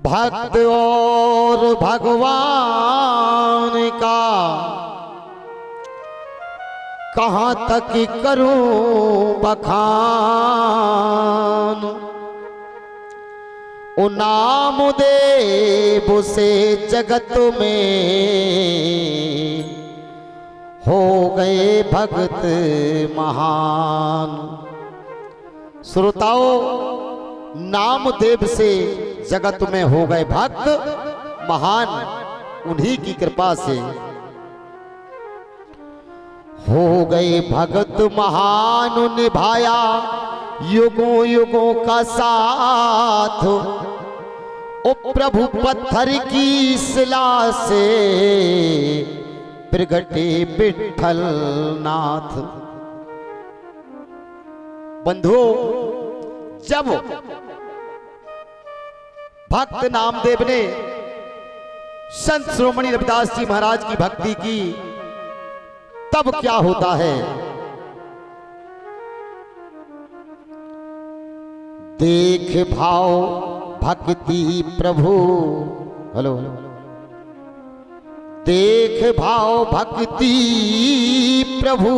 भक्त और भगवान का कहाँ तक करूं बखान। ओ नाम देव से जगत में हो गए भक्त महान। श्रोताओं, नामदेव से जगत में हो गए भक्त महान। उन्हीं की कृपा से हो गए भक्त महान। निभाया युगों युगों का साथ। ओ प्रभु पत्थर की शिला से प्रगटे विठल नाथ। बंधुओं, जब भक्त नामदेव ने संत शिरोमणि रविदास जी महाराज की भक्ति की, तब क्या होता है? देख भाव भक्ति प्रभु, हेलो, देख भाव भक्ति प्रभु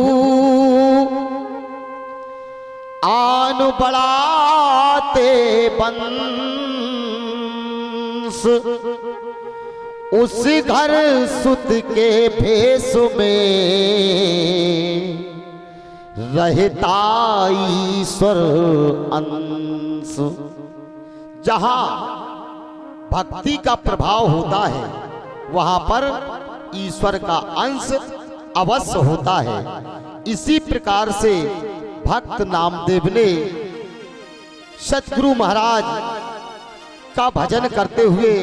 आन बढ़ाते बंस। उस घर सुत के भेष में रहता ईश्वर अंश। जहां भक्ति का प्रभाव होता है वहां पर ईश्वर का अंश अवश्य होता है। इसी प्रकार से भक्त नामदेव ने सतगुरु महाराज का भजन करते हुए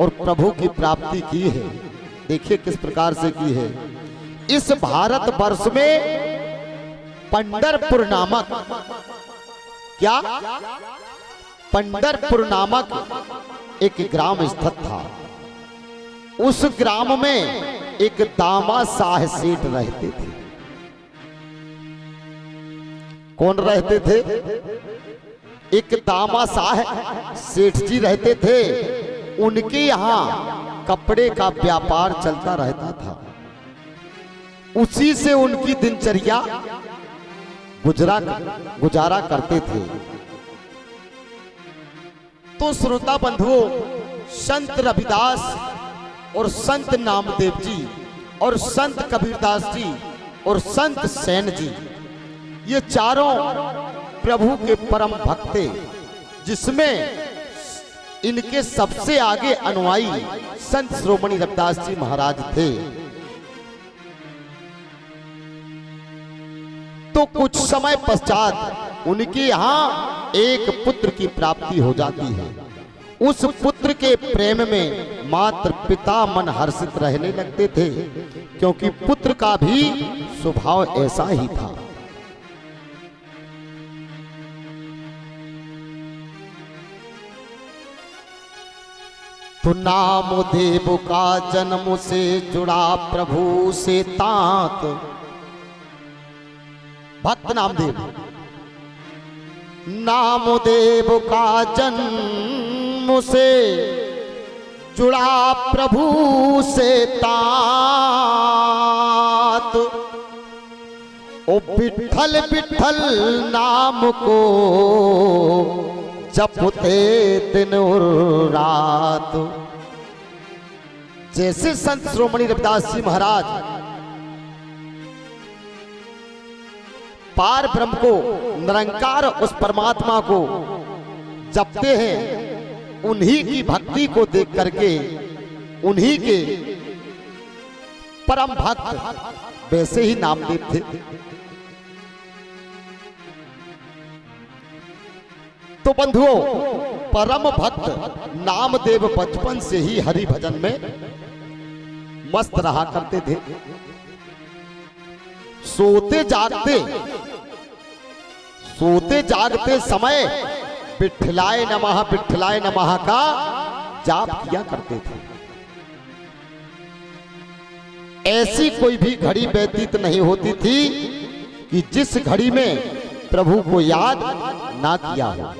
और प्रभु की प्राप्ति की है। देखिए किस प्रकार से की है। इस भारत वर्ष में पंढरपुर नामक, क्या पंढरपुर नामक एक ग्राम स्थित था। उस ग्राम में एक दामा साह सेठ रहते थे। कौन रहते थे? एक दामा साह सेठ जी रहते थे। उनके यहाँ कपड़े का व्यापार चलता रहता था। उसी से उनकी दिनचर्या गुजारा करते थे। तो श्रोता बंधुओं, संत रविदास और संत नामदेव जी और संत कबीरदास जी और संत सेन जी, ये चारों प्रभु के परम भक्त, जिसमें इनके सबसे आगे अनुयायी संत शिरोमणि रविदास जी महाराज थे। तो कुछ समय पश्चात उनके यहाँ एक पुत्र की प्राप्ति हो जाती है। उस पुत्र के प्रेम में मात्र पिता मन हर्षित रहने लगते थे, क्योंकि पुत्र का भी स्वभाव ऐसा ही था। तो नामदेव का जन्म से जुड़ा प्रभु से तात। भक्त नामदेव, नामदेव का जन्म से जुड़ा प्रभु से तात। ओ विठल विठल नाम को जपते दिन और रात। जैसे संत शिरोमणि रविदास जी महाराज पार ब्रह्म को, निरंकार उस परमात्मा को जपते हैं, उन्हीं की भक्ति को देख करके उन्हीं के परम भक्त वैसे ही नामदेव थे। तो बंधुओं, परम भक्त नामदेव बचपन से ही हरि भजन में मस्त रहा करते थे। सोते जागते समय विठलाय नमः का जाप किया करते थे। ऐसी कोई भी घड़ी व्यतीत नहीं होती थी कि जिस घड़ी में प्रभु को याद ना किया हो।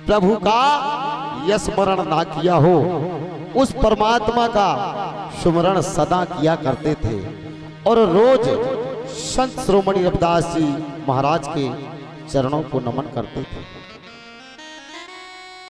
प्रभु का स्मरण ना किया हो, उस परमात्मा का सुमरण सदा किया करते थे और रोज संत श्रोमणी रविदास जी महाराज के चरणों को नमन करते थे।